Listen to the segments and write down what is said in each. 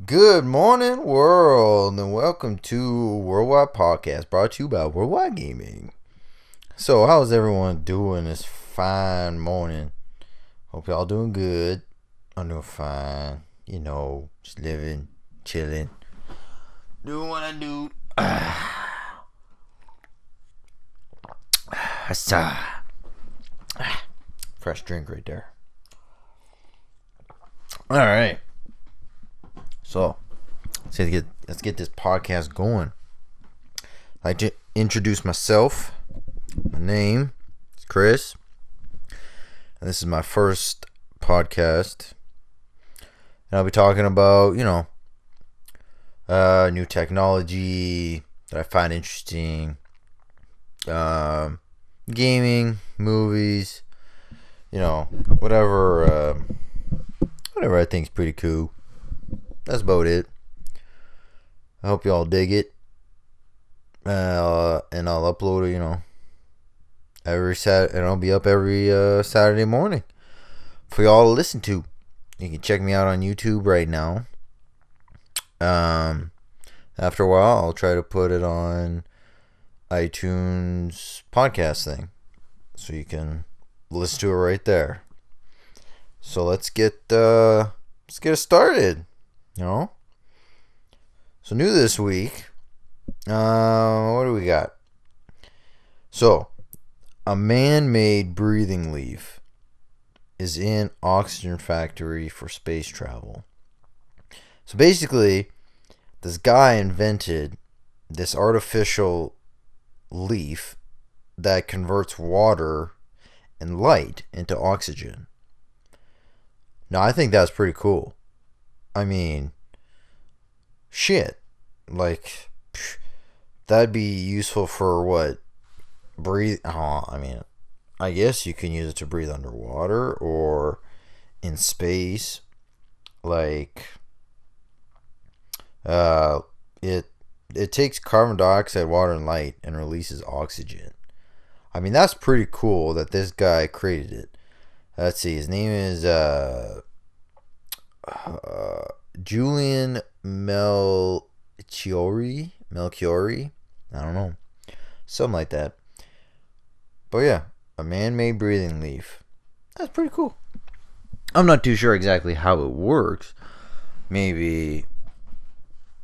Good morning, world, and welcome to Worldwide Podcast, brought to you by Worldwide Gaming. So, how's everyone doing this fine morning? Hope y'all doing good. I'm doing fine. Just living, chilling, doing what I do. Fresh drink right there. All right. So, let's get this podcast going. I'd like to introduce myself. My name is Chris, and this is my first podcast. And I'll be talking about, new technology that I find interesting, gaming, movies, whatever I think is pretty cool. That's about it. I hope y'all dig it. And I'll upload it, every Saturday, and I'll be up every Saturday morning for y'all to listen to. You can check me out on YouTube right now. After a while, I'll try to put it on iTunes podcast thing, so you can listen to it right there. So let's get it started. So new this week, what do we got? So, a man-made breathing leaf is in oxygen factory for space travel. So basically, this guy invented this artificial leaf that converts water and light into oxygen. Now, I think that's pretty cool. I mean, shit. Like, that'd be useful for what? Breathe. I guess you can use it to breathe underwater or in space. Like, it takes carbon dioxide, water, and light and releases oxygen. I mean, that's pretty cool that this guy created it. Let's see. His name is Julian Melchiori. I don't know. Something like that. But yeah, a man-made breathing leaf. That's pretty cool. I'm not too sure exactly how it works. Maybe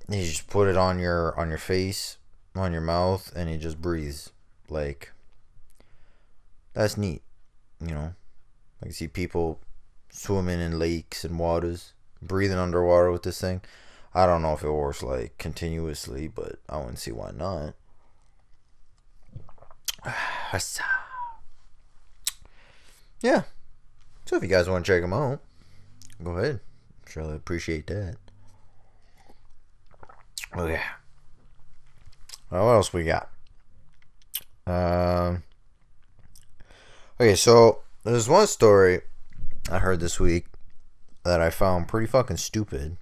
you just put it on your face, on your mouth, and it just breathes. Like, that's neat. I can see people swimming in lakes and waters, breathing underwater with this thing. I don't know if it works like continuously, but I wouldn't see why not. Yeah. So if you guys want to check them out, go ahead. I'm sure I'll appreciate that. Oh yeah. Well, what else we got? Okay, so there's one story I heard this week that I found pretty fucking stupid.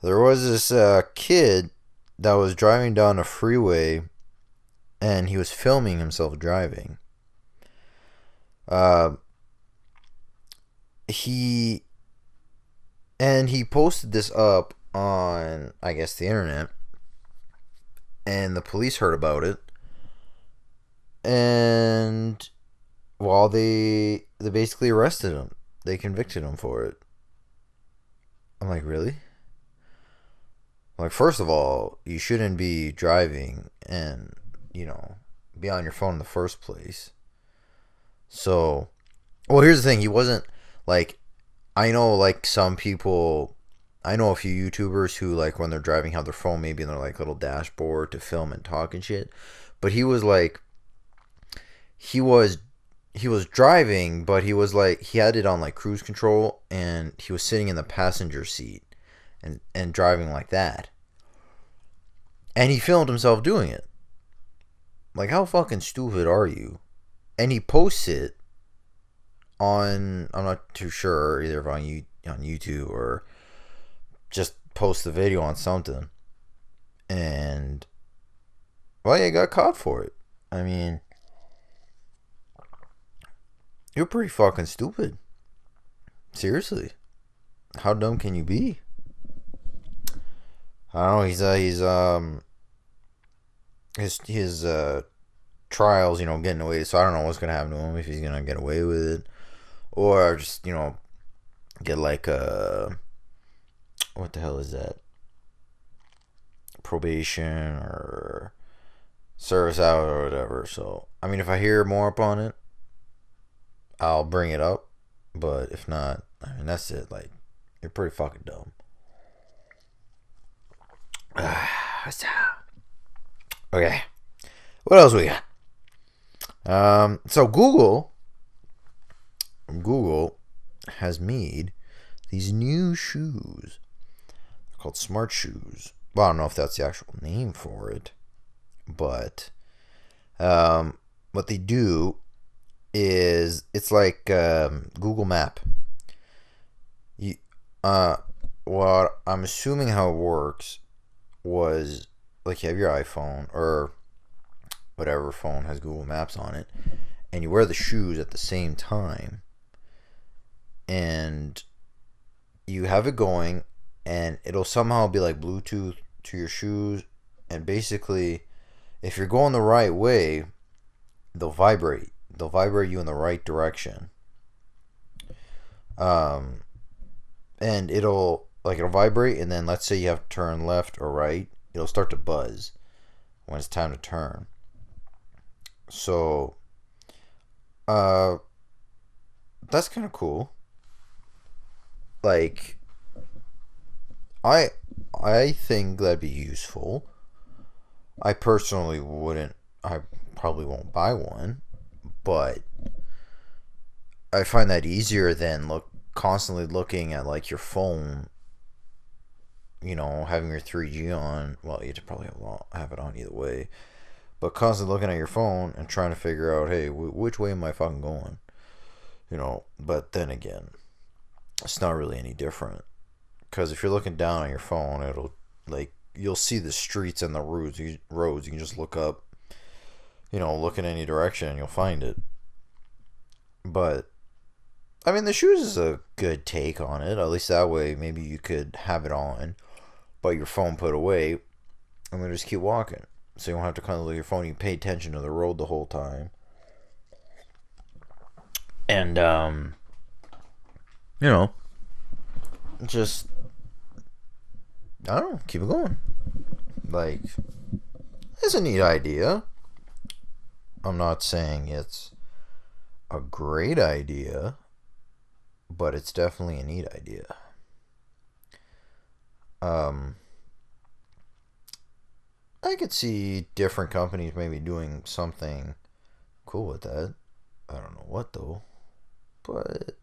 There was this kid that was driving down a freeway, and he was filming himself driving. He posted this up on, I guess, the internet, and the police heard about it, and they basically arrested him. They convicted him for it. I'm like, really? Like, first of all, you shouldn't be driving and, be on your phone in the first place. So, well, here's the thing. He wasn't, like, I know, like, some people, I know a few YouTubers who, like, when they're driving, have their phone maybe in their, like, little dashboard to film and talk and shit. But he was, like, he was driving, but he was, like, he had it on, like, cruise control, and he was sitting in the passenger seat and driving like that. And he filmed himself doing it. Like, how fucking stupid are you? And he posts it on, I'm not too sure, either on YouTube or just post the video on something. And, well, he got caught for it. I mean, you're pretty fucking stupid. Seriously. How dumb can you be? I don't know. His trials, getting away. So I don't know what's gonna happen to him, if he's gonna get away with it, or just get like a, what the hell is that, probation or service out or whatever. So I mean, if I hear more up on it, I'll bring it up. But if not, I mean, that's it. Like, you're pretty fucking dumb. Okay, what else we got? So Google has made these new shoes. They're called smart shoes. Well, I don't know if that's the actual name for it, but what they do is, it's like Google Map. You, what I'm assuming how it works was, like, you have your iPhone or whatever phone has Google Maps on it, and you wear the shoes at the same time, and you have it going, and it'll somehow be like Bluetooth to your shoes, and basically, if you're going the right way, they'll vibrate. They'll vibrate you in the right direction. Um, and it'll vibrate, and then let's say you have to turn left or right, it'll start to buzz when it's time to turn. So, uh, that's kind of cool. Like, I I think that'd be useful. I personally wouldn't. I probably won't buy one, but I find that easier than constantly looking at, like, your phone. Having your 3G on. Well, you'd probably have it on either way, but constantly looking at your phone and trying to figure out, hey, which way am I fucking going? But then again, it's not really any different, because if you're looking down on your phone, it'll, like, you'll see the streets and the roads. You can just look up, look in any direction and you'll find it. But I mean, the shoes is a good take on it. At least that way, maybe you could have it on, but your phone put away, and then just keep walking. So you don't have to kind of look at your phone. You pay attention to the road the whole time. And, you know, just, I don't know, keep it going. Like, it's a neat idea. I'm not saying it's a great idea, but it's definitely a neat idea. I could see different companies maybe doing something cool with that. I don't know what though, but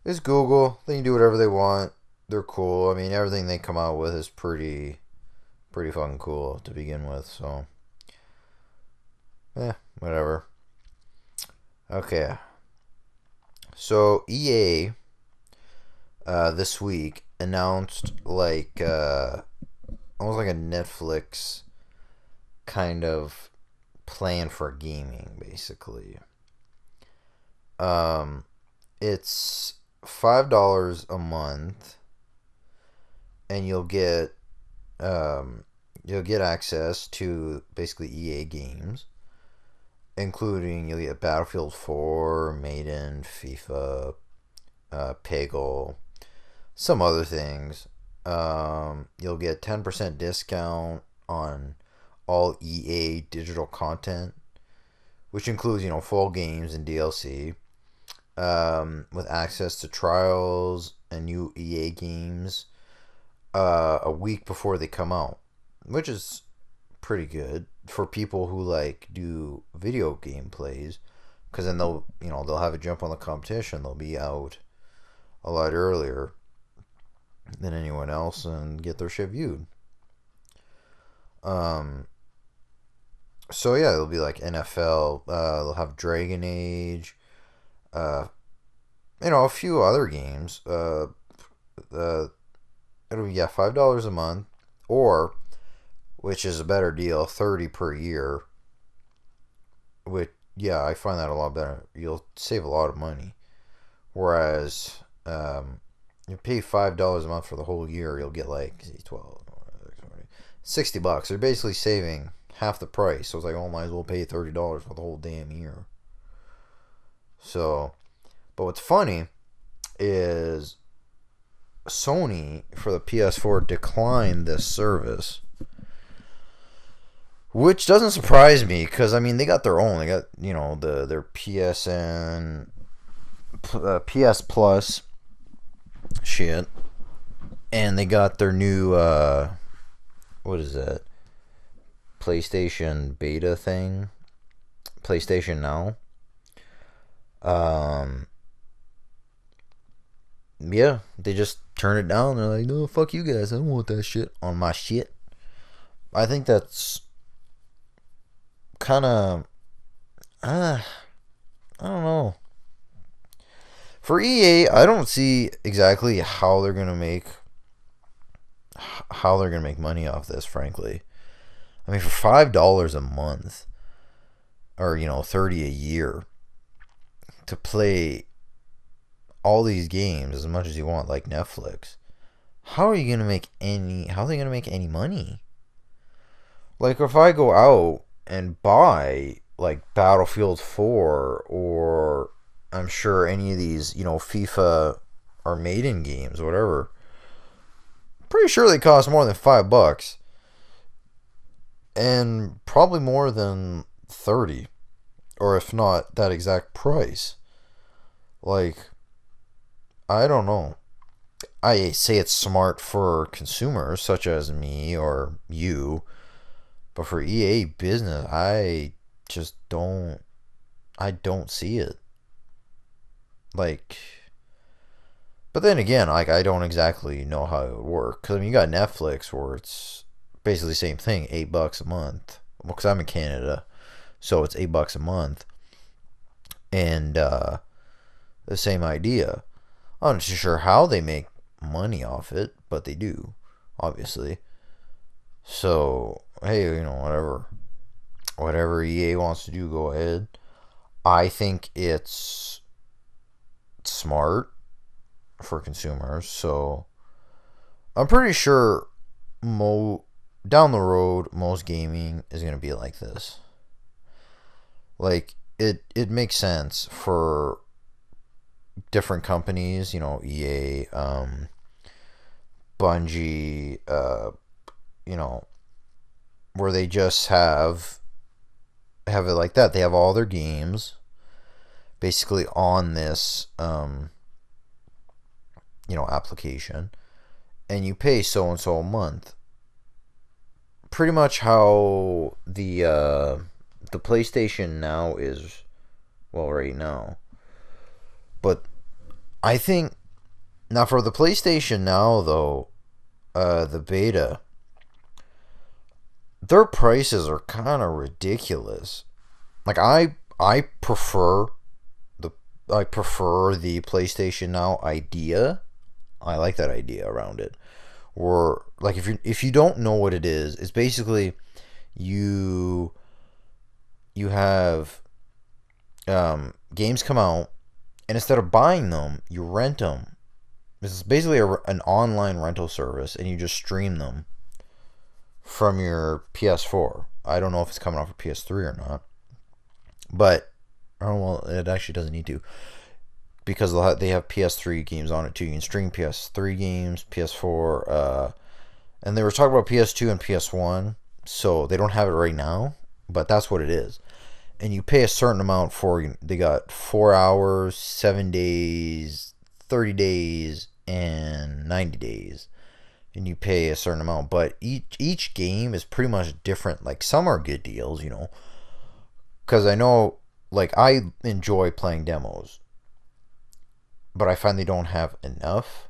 it's Google. They can do whatever they want. They're cool. I mean, everything they come out with is pretty fucking cool to begin with. So, whatever. Okay. So EA this week announced, like, almost like a Netflix kind of plan for gaming, basically. It's $5 a month, and you'll get access to basically EA games, including, you'll get Battlefield 4, Maiden, FIFA, Peggle, some other things. You'll get 10% discount on all EA digital content, which includes, full games and DLC, with access to trials and new EA games a week before they come out, which is pretty good for people who, like, do video game plays, because then they'll have a jump on the competition. They'll be out a lot earlier than anyone else and get their shit viewed. So yeah, it'll be like NFL. They'll have Dragon Age. A few other games. It'll be, $5 a month, or, which is a better deal, 30 per year. Which, I find that a lot better. You'll save a lot of money. Whereas, You pay $5 a month for the whole year, you'll get like 12, $60. They're basically saving half the price. So it's like, oh, might as well pay $30 for the whole damn year. So, but what's funny is Sony for the PS4 declined this service, which doesn't surprise me because I mean they got their own. They got their PSN, PS Plus shit, and they got their new what is that? PlayStation beta thing, PlayStation Now. Yeah, they just turn it down. They're like, no, fuck you guys. I don't want that shit on my shit. I think that's kind of, I don't know. For EA, I don't see exactly how they're gonna make money off this. Frankly, I mean, for $5 a month, or $30 a year, to play all these games as much as you want, like Netflix, how are they gonna make any money? Like, if I go out and buy like Battlefield 4, or I'm sure any of these, FIFA or Maiden games, whatever, pretty sure they cost more than $5, and probably more than 30, or if not that exact price. Like, I don't know. I say it's smart for consumers such as me or you, but for EA business, I don't see it. Like, but then again, like, I don't exactly know how it would work. Cause I mean, you got Netflix where it's basically the same thing, $8 a month. Well, cause I'm in Canada, so it's $8 a month, and the same idea. I'm not too sure how they make money off it, but they do, obviously. So, hey, whatever EA wants to do, go ahead. I think it's smart for consumers, so I'm pretty sure down the road, most gaming is going to be like this. Like, it makes sense for different companies, EA, Bungie, where they just have it like that. They have all their games basically on this application, and you pay so and so a month. Pretty much how the PlayStation Now is, well, right now. But I think now for the PlayStation Now, though, the beta, their prices are kind of ridiculous. Like, I prefer the PlayStation Now idea. I like that idea around it. Or, like, if you don't know what it is, it's basically you have games come out, and instead of buying them, you rent them. This is basically an online rental service, and you just stream them from your PS4. I don't know if it's coming out for PS3 or not, but it actually doesn't need to, because they have PS3 games on it too. You can stream PS3 games, PS4, and they were talking about PS2 and PS1, so they don't have it right now, but that's what it is. And you pay a certain amount for, they got 4 hours, 7 days, 30 days, and 90 days. And you pay a certain amount, but each game is pretty much different. Like, some are good deals, because I know, like, I enjoy playing demos, but I find they don't have enough.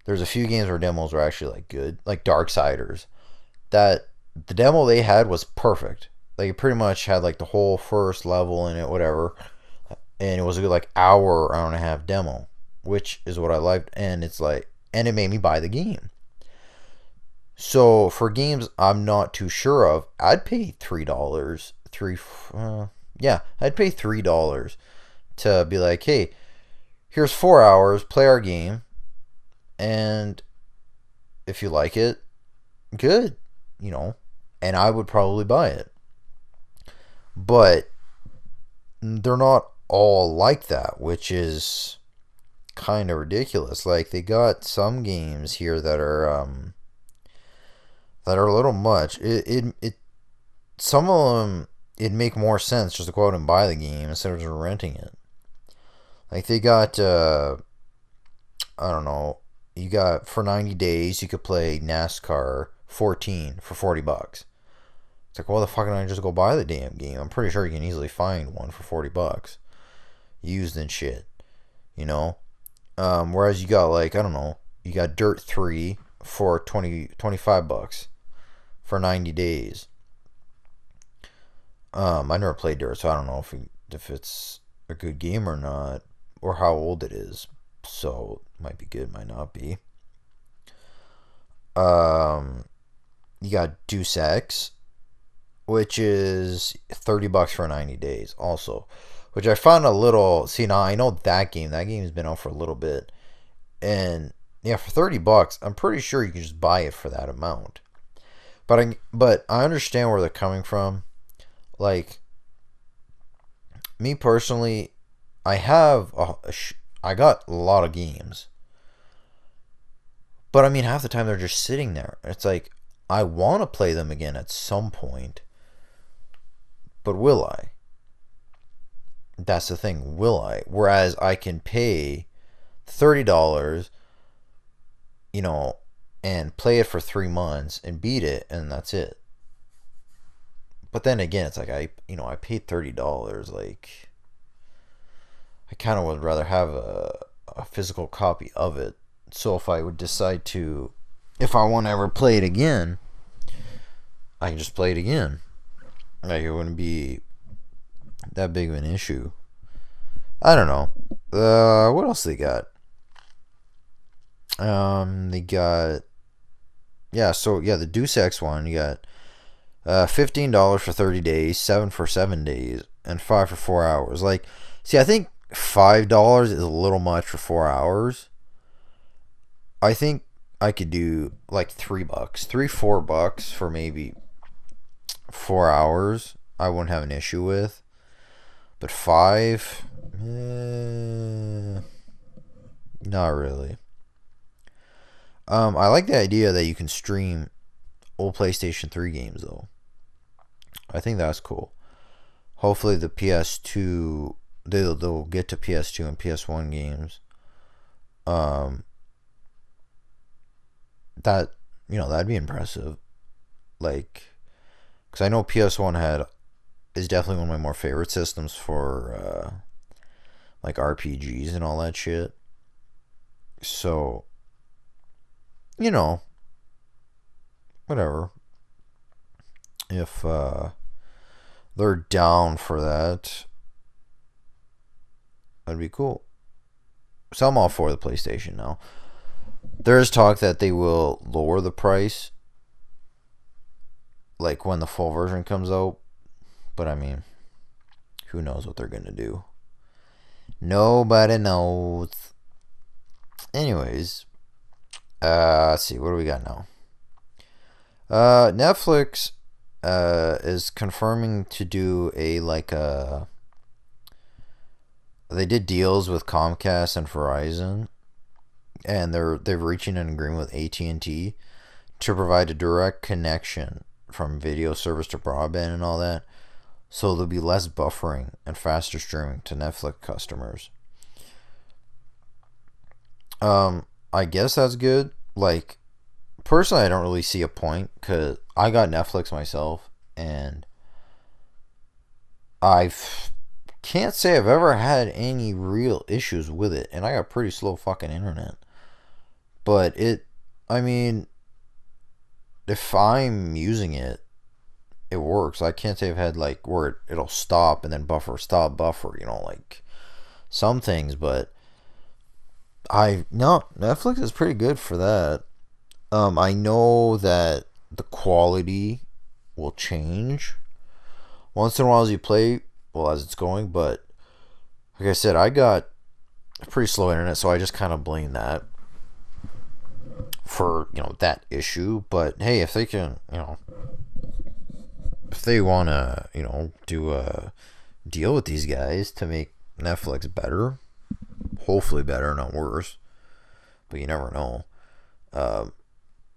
There's a few games where demos are actually, like, good, like Darksiders. That the demo they had was perfect. Like, it pretty much had, like, the whole first level in it, whatever, and it was a good, like, hour and a half demo, which is what I liked, and it's like, and it made me buy the game. So for games I'm not too sure of, I'd pay $3. I'd pay $3 to be like, hey, here's 4 hours, play our game, And if you like it, good, you know. And I would probably buy it. But they're not all like that, which is kind of ridiculous. Like, they got some games here that are a little much. It some of them, it'd make more sense just to go out and buy the game instead of just renting it. Like, they got I don't know, you got, for 90 days you could play NASCAR 14 for $40. It's like, well, the fuck, can I just go buy the damn game? I'm pretty sure you can easily find one for $40, used and shit, you know. Whereas you got, like, I don't know, you got Dirt 3 for $25 for 90 days. I never played Dirt, so I don't know if it's a good game or not, or how old it is. So it might be good, might not be. You got Deus Ex, which is $30 for 90 days also, which I found a little. See, now I know that game's been out for a little bit, and yeah, for $30, I'm pretty sure you can just buy it for that amount. But I understand where they're coming from. Like, me personally, I got a lot of games, but I mean, half the time they're just sitting there. It's like, I want to play them again at some point, but will I? That's the thing. Will I? Whereas I can pay $30, you know, and play it for 3 months and beat it, and that's it. But then again, it's like, I paid $30. Like, I kind of would rather have a physical copy of it. So if I would decide to, if I want to ever play it again, I can just play it again. Like, it wouldn't be that big of an issue. I don't know. What else they got? They got, the Deus Ex one. You got $15 for 30 days, $7 for 7 days, and $5 for 4 hours. Like, see, I think $5 is a little much for 4 hours. I think I could do like $3, $4 for maybe 4 hours. I wouldn't have an issue with. But 5, not really. I like the idea that you can stream old PlayStation 3 games, though. I think that's cool. Hopefully the PS2, they'll get to PS2 and PS1 games. That, that'd be impressive. Like, because I know PS1 is definitely one of my more favorite systems for like RPGs and all that shit. So, whatever. If they're down for that, that'd be cool. So I'm all for the PlayStation now. There's talk that they will lower the price, like when the full version comes out. But I mean, who knows what they're gonna do? Nobody knows. Anyways, let's see, what do we got now? Netflix is confirming to do they did deals with Comcast and Verizon, and they're reaching an agreement with AT&T to provide a direct connection from video service to broadband and all that. So there'll be less buffering and faster streaming to Netflix customers. I guess that's good. Like, personally, I don't really see a point, because I got Netflix myself, and I can't say I've ever had any real issues with it, and I got pretty slow fucking internet. But I mean, if I'm using it, it works. I can't say I've had like where it'll stop and then buffer, stop, buffer, like some things, but Netflix is pretty good for that. I know that the quality will change once in a while as you play, as it's going, but like I said, I got pretty slow internet, so I just kind of blame that. for, that issue. But hey, if they can, if they want to, do a deal with these guys to make Netflix better, hopefully better, not worse, but you never know.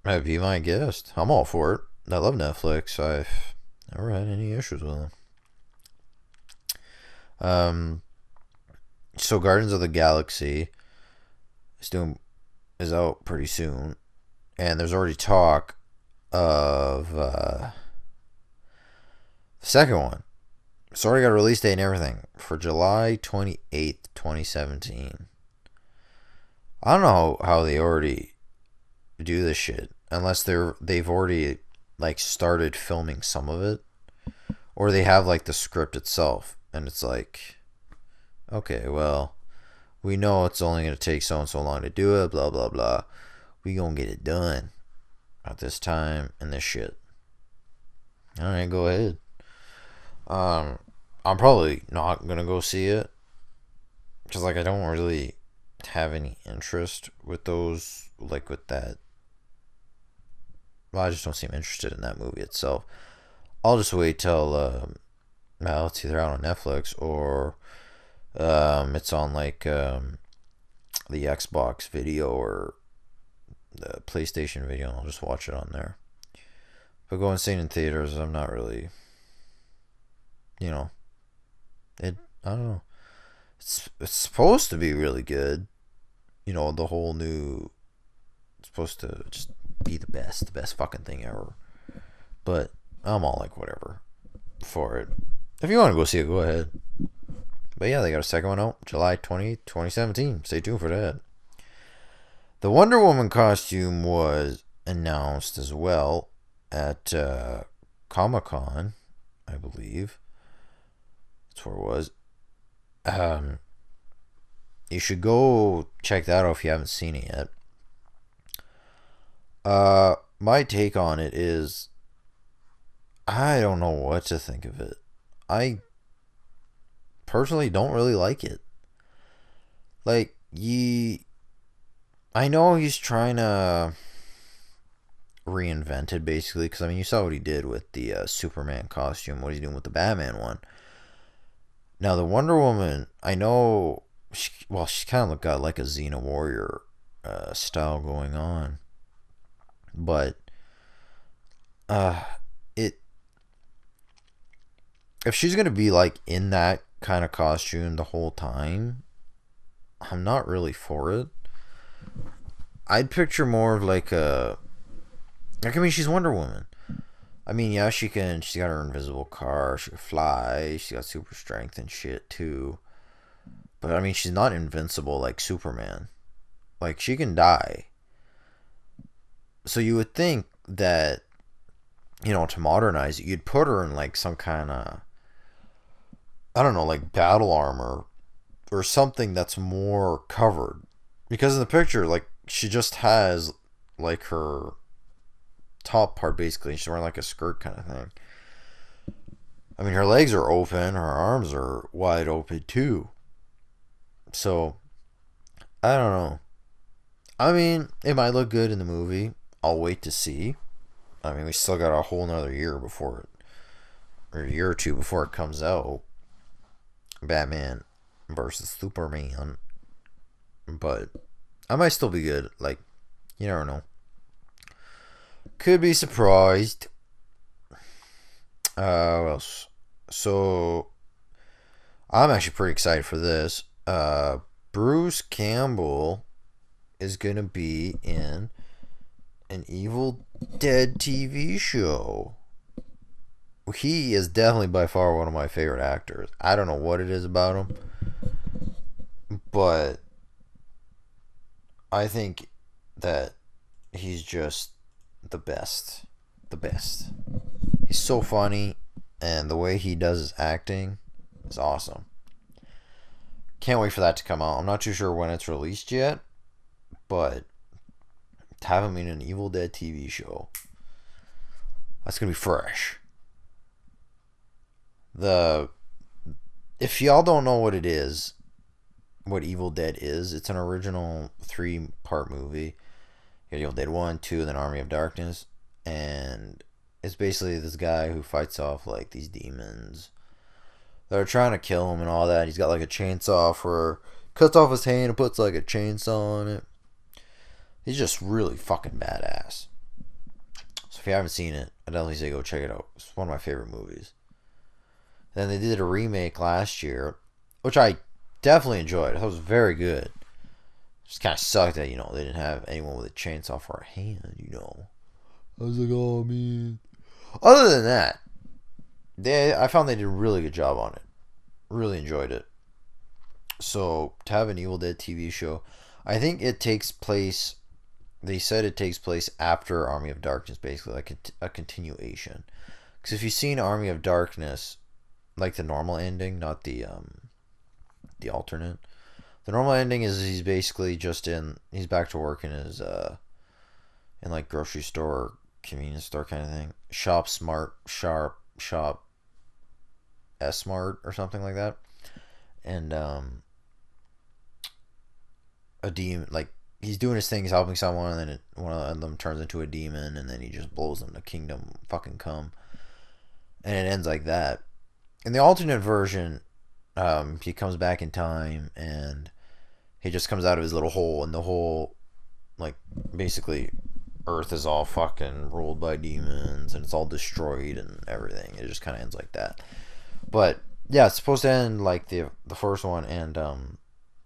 I'd be my guest. I'm all for it. I love Netflix. I've never had any issues with them. So Guardians of the Galaxy is out pretty soon, and there's already talk of the second one. It's already got a release date and everything for July 28th, 2017. I don't know how they already do this shit unless they've already like started filming some of it, or they have like the script itself, and it's like, okay, well, we know it's only going to take so and so long to do it, blah blah blah, we gonna get it done at this time and this shit. Alright, go ahead. I'm probably not gonna go see it because like I don't really have any interest with those, like with that. Well, I just don't seem interested in that movie itself. I'll just wait till it's either out on Netflix or it's on like the Xbox video or the PlayStation video, and I'll just watch it on there. But going see it in theaters, I'm not really, I don't know. It's supposed to be really good. The whole new, it's supposed to just be the best fucking thing ever. But I'm all like, whatever for it. If you want to go see it, go ahead. But yeah, they got a second one out, July 20th, 2017. Stay tuned for that. The Wonder Woman costume was announced as well at Comic-Con, I believe. That's where it was. You should go check that out if you haven't seen it yet. My take on it is, I don't know what to think of it. I personally don't really like it. Like, I know he's trying to reinvent it, basically, because, I mean, you saw what he did with the Superman costume, what he's doing with the Batman one. Now, the Wonder Woman, I know, she kind of got like a Xena Warrior style going on. But, if she's going to be like in that kind of costume the whole time, I'm not really for it. I'd picture more of like she's Wonder Woman. I mean, yeah, she's got her invisible car, she can fly, she's got super strength and shit too. But I mean, she's not invincible like Superman. Like, she can die. So you would think that, to modernize it, you'd put her in like some kind of, I don't know, like battle armor or something that's more covered. Because in the picture, like, she just has like her top part, basically. She's wearing like a skirt kind of thing. I mean, her legs are open, her arms are wide open too. So, I don't know. I mean, it might look good in the movie. I'll wait to see. I mean, we still got a whole nother year before it, or a year or two before it comes out. Batman versus Superman. But I might still be good. Like, you never know. Could be surprised. What else? So, I'm actually pretty excited for this. Bruce Campbell is gonna be in an Evil Dead TV show. He is definitely by far one of my favorite actors. I don't know what it is about him, but I think that he's just the best. The best. He's so funny, and the way he does his acting is awesome. Can't wait for that to come out. I'm not too sure when it's released yet, but to have him in an Evil Dead TV show, that's gonna be fresh. If y'all don't know what it is, what Evil Dead is, it's an original 3-part movie. You got Evil Dead 1, 2, and then Army of Darkness. And it's basically this guy who fights off like these demons that are trying to kill him and all that. He's got like a chainsaw for cuts off his hand and puts like a chainsaw on it. He's just really fucking badass. So if you haven't seen it, I definitely say go check it out. It's one of my favorite movies. Then they did a remake last year, which I definitely enjoyed. It was very good. Just kind of sucked that, they didn't have anyone with a chainsaw for a hand, I was like, oh, man. Other than that, I found they did a really good job on it. Really enjoyed it. So, to have an Evil Dead TV show, I think it takes place, they said it takes place after Army of Darkness, basically, like a continuation. Because if you've seen Army of Darkness, like the normal ending, not the alternate. The normal ending is he's basically he's back to work in his, in like grocery store, convenience store kind of thing. Shop S-Mart or something like that. And, a demon, like, he's doing his thing, he's helping someone, and then one of them turns into a demon, and then he just blows them to kingdom fucking come. And it ends like that. In the alternate version, he comes back in time, and he just comes out of his little hole, and the whole, like, basically, Earth is all fucking ruled by demons, and it's all destroyed and everything. It just kind of ends like that. But, yeah, it's supposed to end like the first one, and,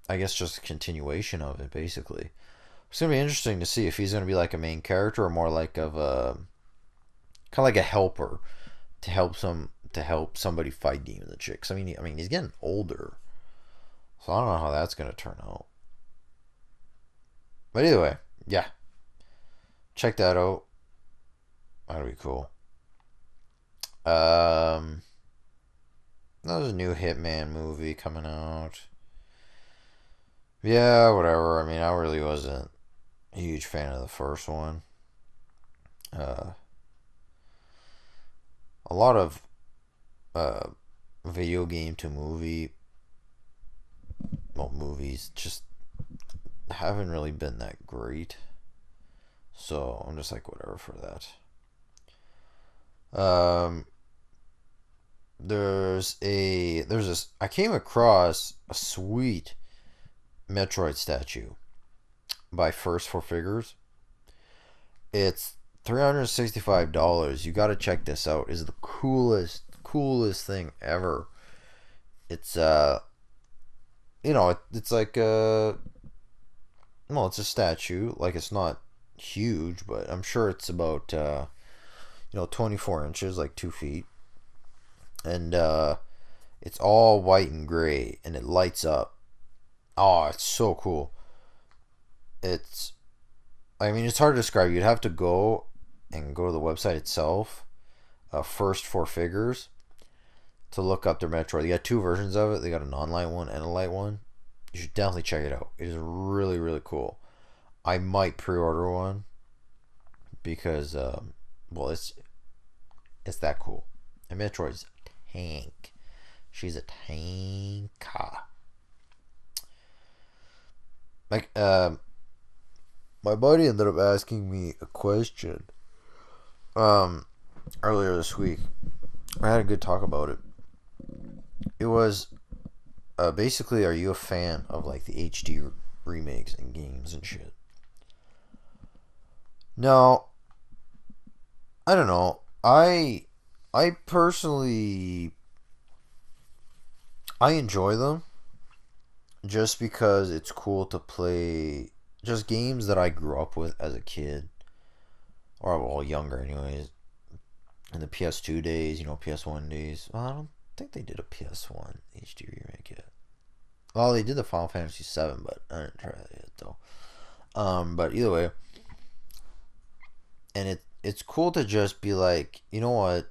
I guess just a continuation of it, basically. It's going to be interesting to see if he's going to be like a main character, or more like kind of like a helper to help somebody fight demons and shit. 'Cause I mean, he's getting older, so I don't know how that's gonna turn out. But either way, yeah, check that out. That'll be cool. There's a new Hitman movie coming out. Yeah, whatever. I mean, I really wasn't a huge fan of the first one. A lot of video game to movie, movies just haven't really been that great. So I'm just like, whatever for that. I came across a sweet Metroid statue by First for Figures. It's $365. You gotta check this out. It's the coolest thing ever. It's it's like it's a statue. Like, it's not huge, but I'm sure it's about 24 inches, like 2 feet, and it's all white and gray, and it lights up. Oh, it's so cool. It's hard to describe. You'd have to go to the website itself, First for Figures, to look up their Metroid. They got two versions of it. They got an online one and a light one. You should definitely check it out. It is really, really cool. I might pre-order one because, it's that cool. And Metroid's a tank. She's a tanker. Like, my buddy ended up asking me a question earlier this week. I had a good talk about it. It was basically, are you a fan of like the HD remakes and games and shit? No, I don't know. I personally, I enjoy them just because it's cool to play just games that I grew up with as a kid, or well, younger anyways, in the PS2 days, PS1 days. Well, I don't think they did a PS1 HD remake yet. Well, they did the Final Fantasy VII, but I didn't try that yet though. But either way, and it's cool to just be like, you know what,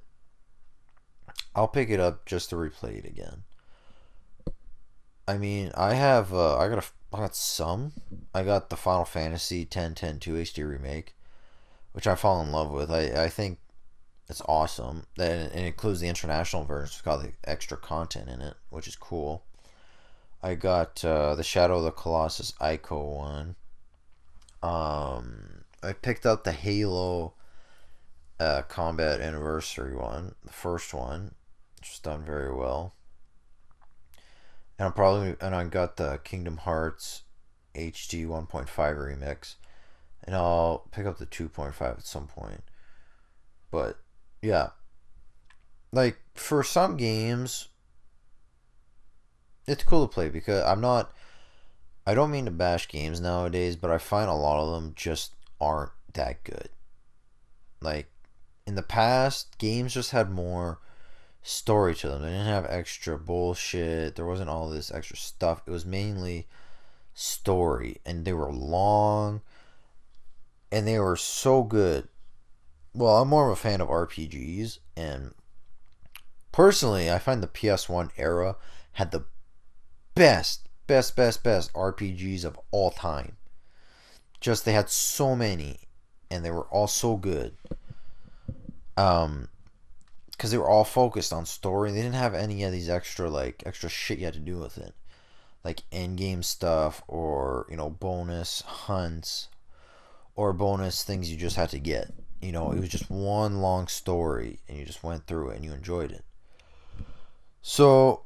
I'll pick it up just to replay it again. I mean, I got some. I got the Final Fantasy 10-2 HD remake, which I fall in love with. I think it's awesome. That it includes the international version. It's got the extra content in it, which is cool. I got the Shadow of the Colossus Ico one. I picked up the Halo Combat Anniversary one, the first one, which was done very well. And I got the Kingdom Hearts HD 1.5 remix, and I'll pick up the 2.5 at some point. But yeah, like for some games, it's cool to play because I don't mean to bash games nowadays, but I find a lot of them just aren't that good. Like in the past, games just had more story to them. They didn't have extra bullshit. There wasn't all this extra stuff. It was mainly story, and they were long, and they were so good. Well, I'm more of a fan of RPGs, and personally, I find the PS1 era had the best RPGs of all time. Just they had so many, and they were all so good. Because they were all focused on story. They didn't have any of these extra shit you had to do with it, like end game stuff, or bonus hunts, or bonus things you just had to get. It was just one long story, and you just went through it and you enjoyed it. So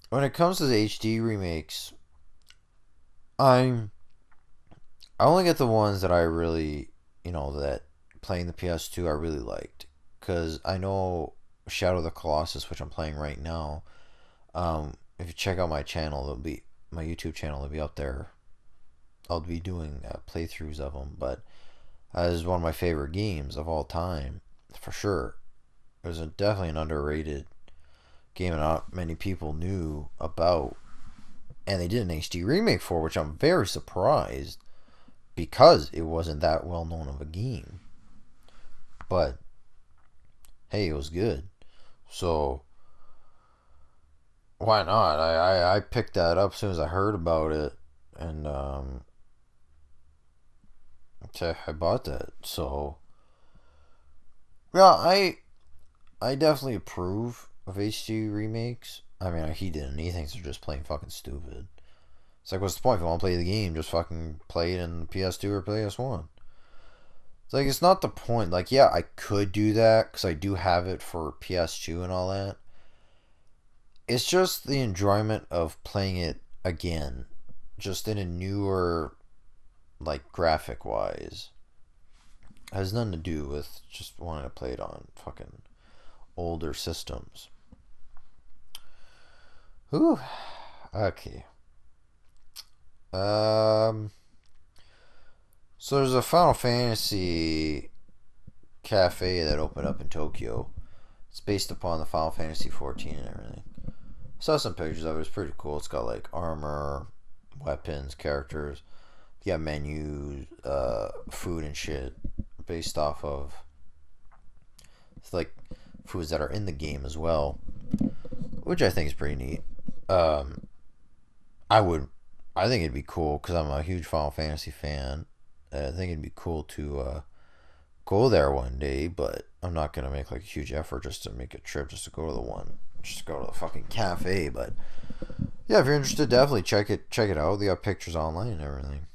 when it comes to the HD remakes, I only get the ones that I really, that playing the PS2 I really liked. Because I know Shadow of the Colossus, which I'm playing right now, if you check out my channel, my YouTube channel, it'll be up there. I'll be doing playthroughs of them, but as one of my favorite games of all time, for sure. It was definitely an underrated game, and not many people knew about, and they did an HD remake for, which I'm very surprised, because it wasn't that well known of a game. But hey, it was good, so why not? I picked that up as soon as I heard about it, and I bought that. So yeah, I definitely approve of HD remakes. I mean, he didn't. He thinks they're just plain fucking stupid. It's like, what's the point? If you want to play the game, just fucking play it in PS2 or PS1. It's like, it's not the point. Like, yeah, I could do that because I do have it for PS2 and all that. It's just the enjoyment of playing it again, just in a newer, like, graphic wise. It has nothing to do with just wanting to play it on fucking older systems. Ooh, okay. So there's a Final Fantasy cafe that opened up in Tokyo. It's based upon the Final Fantasy 14 and everything. Saw some pictures of it. It's pretty cool. It's got like armor, weapons, characters. You got menus, food and shit based off of, it's like foods that are in the game as well, which I think is pretty neat. I think it'd be cool because I'm a huge Final Fantasy fan. I think it'd be cool to go there one day, but I'm not gonna make like a huge effort just to make a trip just to go to just go to the fucking cafe. But yeah, if you're interested, definitely check it out. They got pictures online and everything.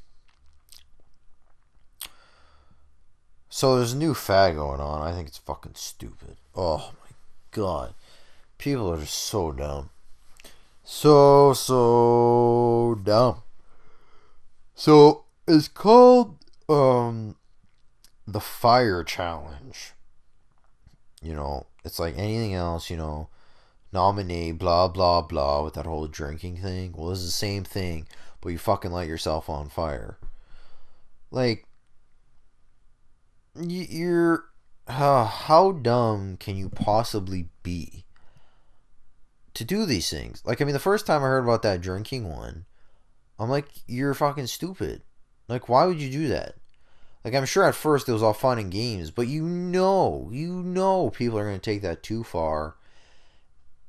So there's a new fad going on. I think it's fucking stupid. Oh my god, people are just so dumb. So dumb. So it's called the Fire Challenge. It's like anything else, nominate blah blah blah with that whole drinking thing. Well, this is the same thing, but you fucking light yourself on fire. Like, you're how dumb can you possibly be to do these things? Like, I mean, the first time I heard about that drinking one, I'm like, you're fucking stupid. Like, why would you do that? Like, I'm sure at first it was all fun and games, but you know people are going to take that too far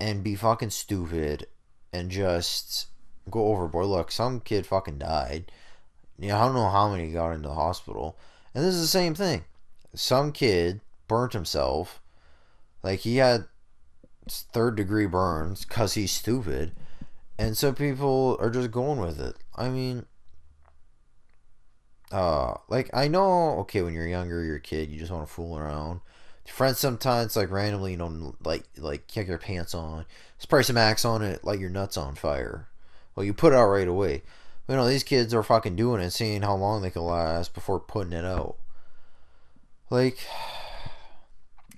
and be fucking stupid and just go overboard. Look, some kid fucking died. I don't know how many got into the hospital. And this is the same thing. Some kid burnt himself. Like, he had third degree burns because he's stupid. And some people are just going with it. I mean, Like I know, okay, when you're younger, you're a kid, you just want to fool around. Your friends sometimes like randomly, like kick your pants on, spray some Axe on it, light your nuts on fire. Well, you put it out right away. These kids are fucking doing it, seeing how long they can last before putting it out. Like,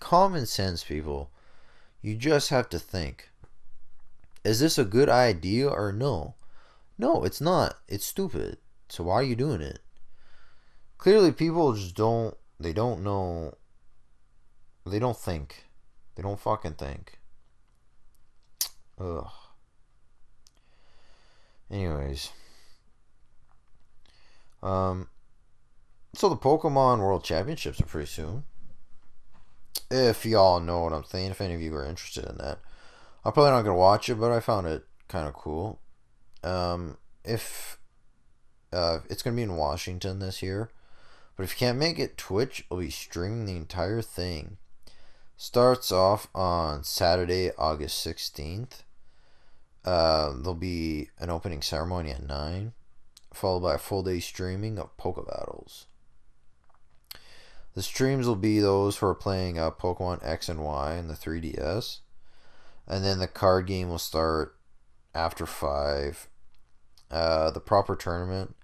common sense, people. You just have to think. Is this a good idea or no? No, it's not. It's stupid. So why are you doing it? Clearly, people just don't. They don't know. They don't think. They don't fucking think. Ugh. Anyways. So the Pokemon World Championships are pretty soon. If y'all know what I'm saying, if any of you are interested in that. I'm probably not going to watch it, but I found it kind of cool. If it's going to be in Washington this year. But if you can't make it, Twitch will be streaming the entire thing. Starts off on Saturday, August 16th. There'll be an opening ceremony at 9, followed by a full day streaming of Poke Battles. The streams will be those who are playing Pokemon X and Y in the 3DS. And then the card game will start after 5. The proper tournament.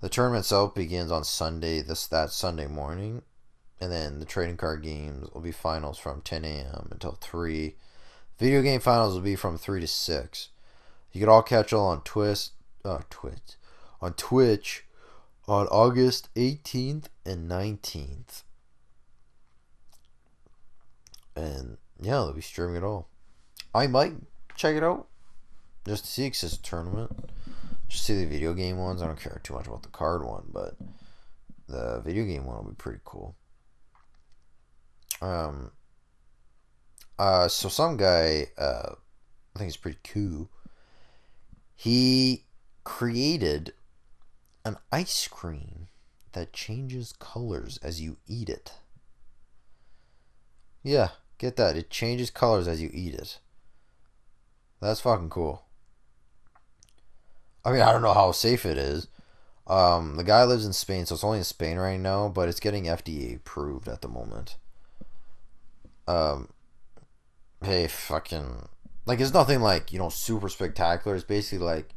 The tournament itself begins on Sunday, that Sunday morning. And then the trading card games will be finals from 10 a.m. until 3. Video game finals will be from 3 to 6. You can all catch all on Twitch on August 18th and 19th. And yeah, they'll be streaming it all. I might check it out just to see, because it's a tournament. Just see the video game ones. I don't care too much about the card one, but the video game one will be pretty cool. So some guy, I think it's pretty cool. He created an ice cream that changes colors as you eat it. Yeah, get that. It changes colors as you eat it. That's fucking cool. I mean, I don't know how safe it is. The guy lives in Spain, so it's only in Spain right now, but it's getting FDA approved at the moment. Hey, fucking, like, it's nothing like, super spectacular. It's basically like,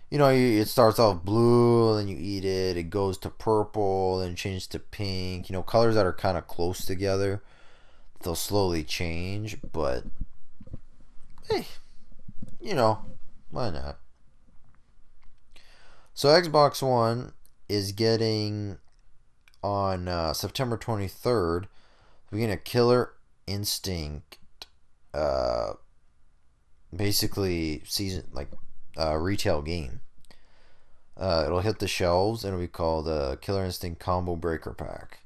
it starts off blue, then you eat it, it goes to purple, then it changes to pink. Colors that are kind of close together, they'll slowly change, but hey, why not? So Xbox One is getting on September 23rd. We're getting a Killer Instinct, basically season retail game. It'll hit the shelves and it'll be called Killer Instinct Combo Breaker Pack.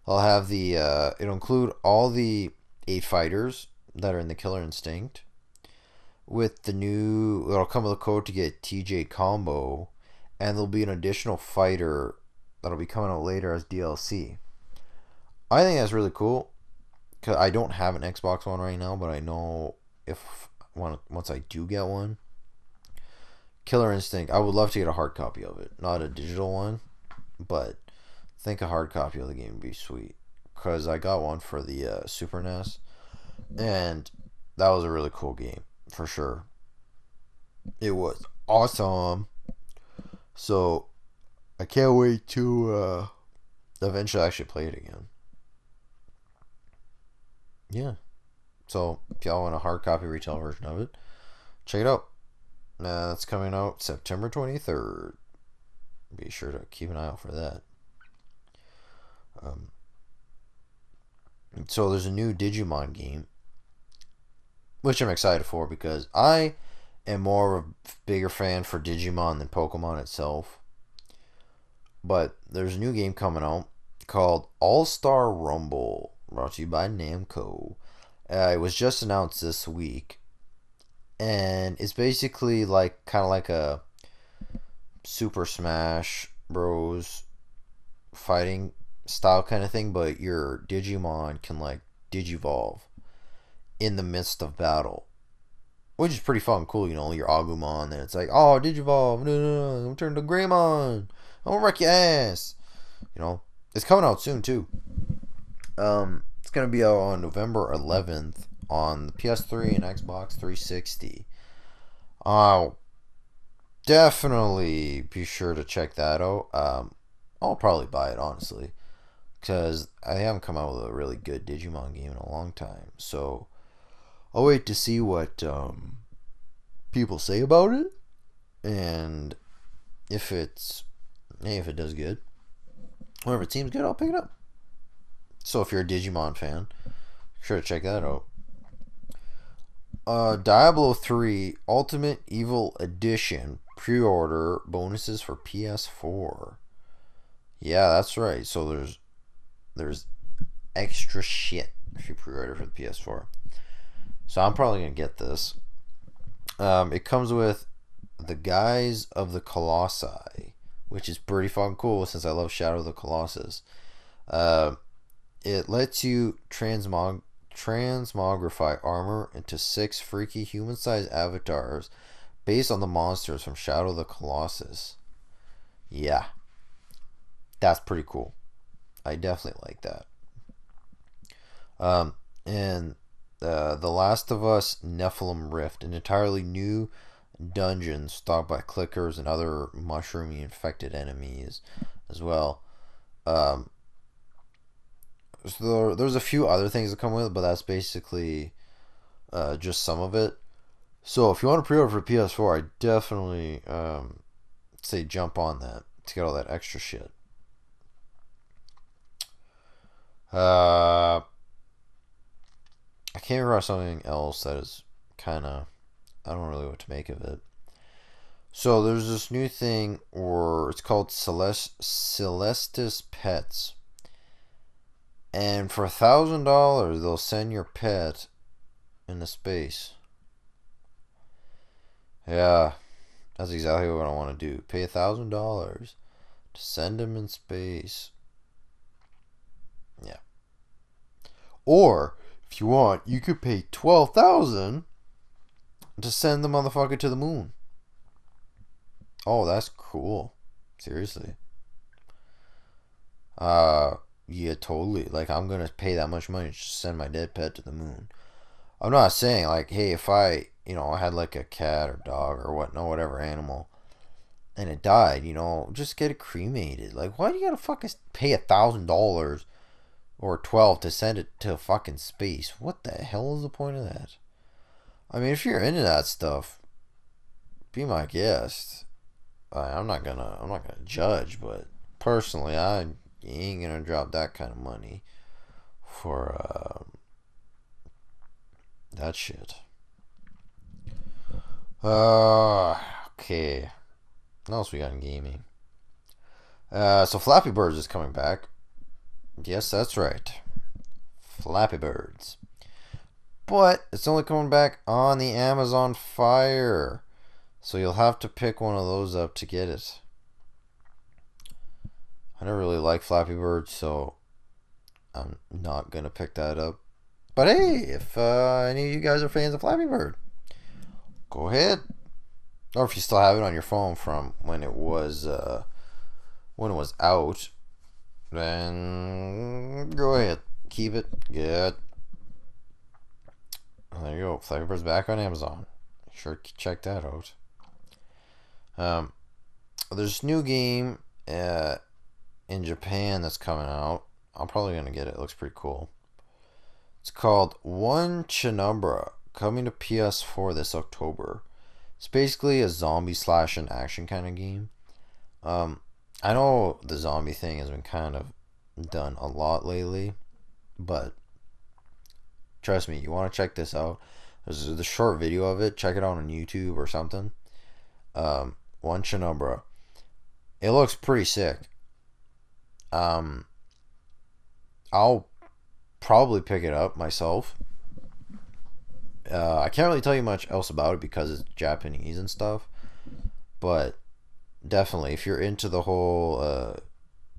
I'll have it'll include all the 8 fighters that are in the Killer Instinct. It'll come with a code to get TJ Combo, and there'll be an additional fighter that'll be coming out later as DLC. I think that's really cool, because I don't have an Xbox One right now, but I know once I do get one, Killer Instinct, I would love to get a hard copy of it, not a digital one, but I think a hard copy of the game would be sweet, because I got one for the Super NES, and that was a really cool game, for sure. It was awesome. So I can't wait to eventually actually play it again. Yeah. So if y'all want a hard copy retail version of it, check it out. That's coming out September 23rd. Be sure to keep an eye out for that. So there's a new Digimon game, which I'm excited for, because I am more of a bigger fan for Digimon than Pokemon itself. But there's a new game coming out called All-Star Rumble, brought to you by Namco. It was just announced this week, and it's basically kind of like a Super Smash Bros. Fighting style kind of thing, but your Digimon can Digivolve in the midst of battle, which is pretty fun, cool. Your Agumon, then it's like, oh, Digivolve, no, I'm turning to Greymon, I'm gonna wreck your ass. You know, it's coming out soon too. It's gonna be out on November 11th on the PS3 and Xbox 360. I'll definitely be sure to check that out. I'll probably buy it honestly, because I haven't come out with a really good Digimon game in a long time. So I'll wait to see what people say about it, and if it does good, or if it seems good, I'll pick it up. So if you're a Digimon fan, sure to check that out. Diablo 3 Ultimate Evil Edition pre-order bonuses for PS4. Yeah, that's right. So there's extra shit if you pre-order for the PS4. So I'm probably gonna get this. It comes with the Guise of the Colossi, which is pretty fucking cool since I love Shadow of the Colossus. It lets you transmogrify armor into 6 freaky human-sized avatars based on the monsters from Shadow of the Colossus. Yeah, that's pretty cool. I definitely like that. And The Last of Us Nephilim Rift, an entirely new dungeon stocked by clickers and other mushroomy infected enemies as well. So there's a few other things that come with it, but that's basically just some of it. So if you want to pre-order for PS4, I definitely say jump on that to get all that extra shit. I came across something else that is kind of, I don't really know what to make of it. So there's this new thing where it's called Celeste's Pets. And for $1,000, they'll send your pet into space. Yeah, that's exactly what I want to do. Pay $1,000 to send him in space. Yeah. Or, if you want, you could pay $12,000 to send the motherfucker to the moon. Oh, that's cool. Seriously. Yeah, totally. Like, I'm gonna pay that much money to send my dead pet to the moon. I'm not saying, like, hey, if I had like a cat or dog or whatever animal, and it died, just get it cremated. Like, why do you gotta fucking pay $1,000 or 12 to send it to fucking space? What the hell is the point of that? I mean, if you're into that stuff, be my guest. I'm not gonna judge, but personally, I ain't gonna drop that kind of money for that shit. Okay. What else we got in gaming? So Flappy Birds is coming back. Yes, that's right. Flappy Birds. But it's only coming back on the Amazon Fire. So you'll have to pick one of those up to get it. I never really liked Flappy Bird, so I'm not going to pick that up. But hey, if any of you guys are fans of Flappy Bird, go ahead. Or if you still have it on your phone from when it was out, then go ahead. Keep it. Good. There you go. Flappy Bird's back on Amazon. Sure, check that out. There's a new game in Japan that's coming out. I'm probably gonna get it. It looks pretty cool. It's called One Chinumbra, coming to PS4 this October. It's basically a zombie slash an action kind of game. I know the zombie thing has been kind of done a lot lately, but trust me, you want to check this out. There's the short video of it. Check it out on YouTube or something. One Chinumbra. It looks pretty sick. I'll probably pick it up myself. I can't really tell you much else about it because it's Japanese and stuff, but definitely if you're into the whole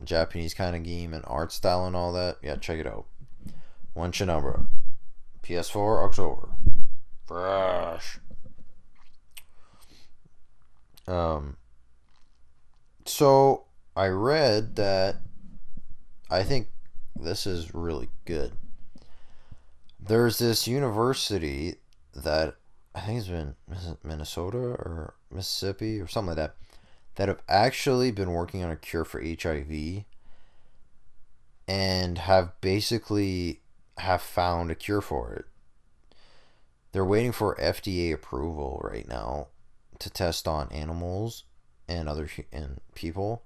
Japanese kind of game and art style and all that, yeah, check it out. One Chinumbra, PS4 October, fresh. So I read that I think this is really good. There's this university that I think it's been Minnesota or Mississippi or something like that that have actually been working on a cure for HIV and have found a cure for it. They're waiting for FDA approval right now to test on animals and people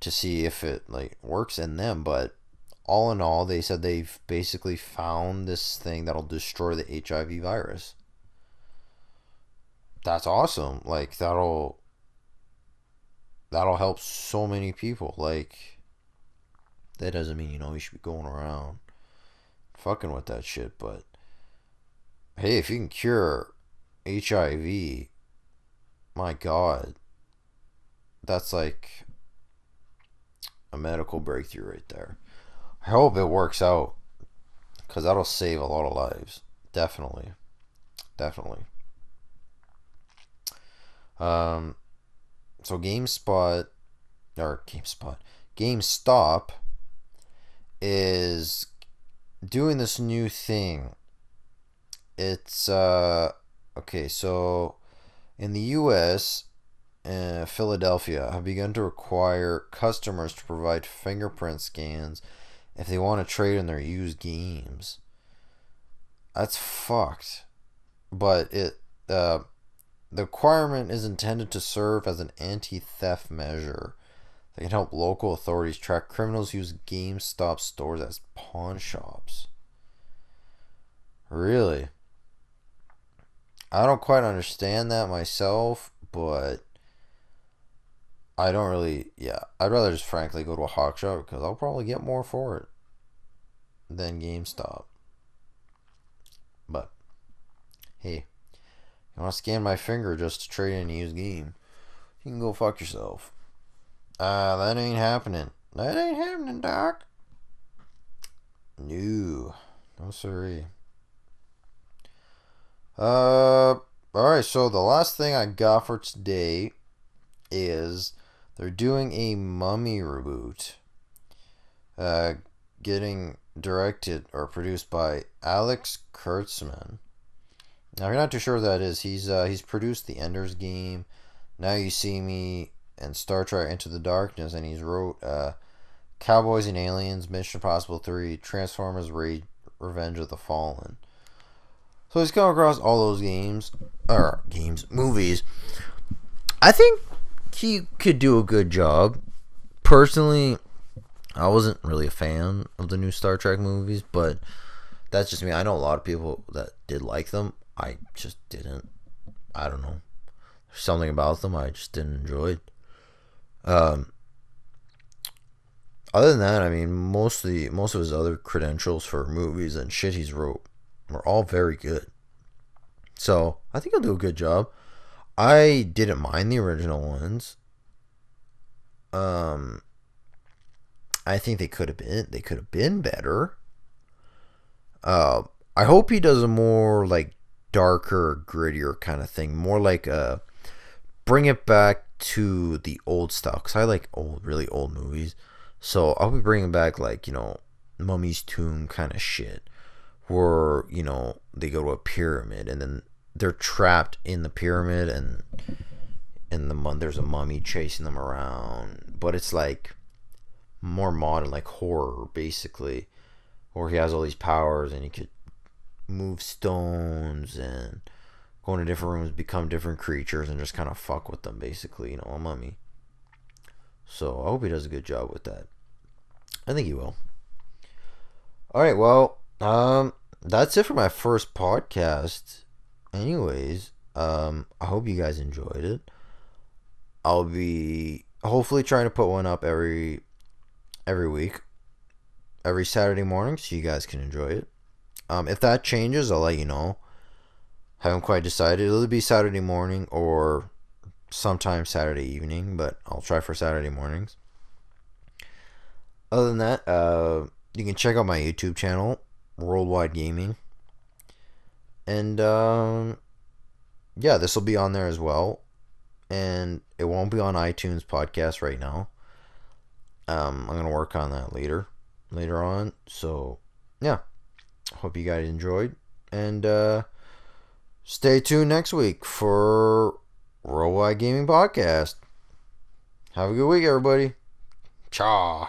to see if it like works in them, but all in all they said they've basically found this thing that'll destroy the HIV virus. That's awesome. Like that'll help so many people. Like that doesn't mean you should be going around fucking with that shit, but hey, if you can cure HIV, my god, that's like a medical breakthrough right there. I hope it works out because that'll save a lot of lives. Definitely. Definitely. So GameStop is doing this new thing. It's okay, so in the US, Philadelphia have begun to require customers to provide fingerprint scans if they want to trade in their used games. That's fucked. But the requirement is intended to serve as an anti-theft measure that can help local authorities track criminals who use GameStop stores as pawn shops. Really? I don't quite understand that myself, but I don't really, yeah. I'd rather just frankly go to a hawk shop because I'll probably get more for it than GameStop. But, hey, you want to scan my finger just to trade in a used game? You can go fuck yourself. That ain't happening. That ain't happening, Doc. No. No siree. Alright, so the last thing I got for today is they're doing a Mummy reboot. Getting directed or produced by Alex Kurtzman. Now, if you're not too sure what that is, he's produced the Ender's Game, Now You See Me, and Star Trek Into the Darkness, and he's wrote Cowboys and Aliens, Mission Impossible 3, Transformers, Revenge of the Fallen. So he's come across all those movies. I think he could do a good job. Personally, I wasn't really a fan of the new Star Trek movies, but that's just me. I know a lot of people that did like them. I just didn't. I don't know. There's something about them I just didn't enjoy. Other than that, I mean, most of his other credentials for movies and shit he's wrote were all very good. So I think he'll do a good job. I didn't mind the original ones. I think they could have been better. I hope he does a more like darker, grittier kind of thing. More like bring it back to the old stuff. Because I like really old movies. So I'll be bringing back like, Mummy's Tomb kind of shit. Where, they go to a pyramid and then they're trapped in the pyramid and there's a mummy chasing them around. But it's like more modern, like horror, basically. Where he has all these powers and he could move stones and go into different rooms, become different creatures, and just kind of fuck with them, basically, a mummy. So I hope he does a good job with that. I think he will. Alright, well, that's it for my first podcast. Anyways, I hope you guys enjoyed it. I'll be hopefully trying to put one up every week. Every Saturday morning, so you guys can enjoy it. If that changes, I'll let you know. Haven't quite decided. It'll be Saturday morning or sometime Saturday evening, but I'll try for Saturday mornings. Other than that, you can check out my YouTube channel, Worldwide Gaming. And, yeah, this will be on there as well. And it won't be on iTunes podcast right now. I'm gonna work on that later on. So yeah, hope you guys enjoyed, and stay tuned next week for Worldwide Gaming Podcast. Have a good week, everybody. Ciao.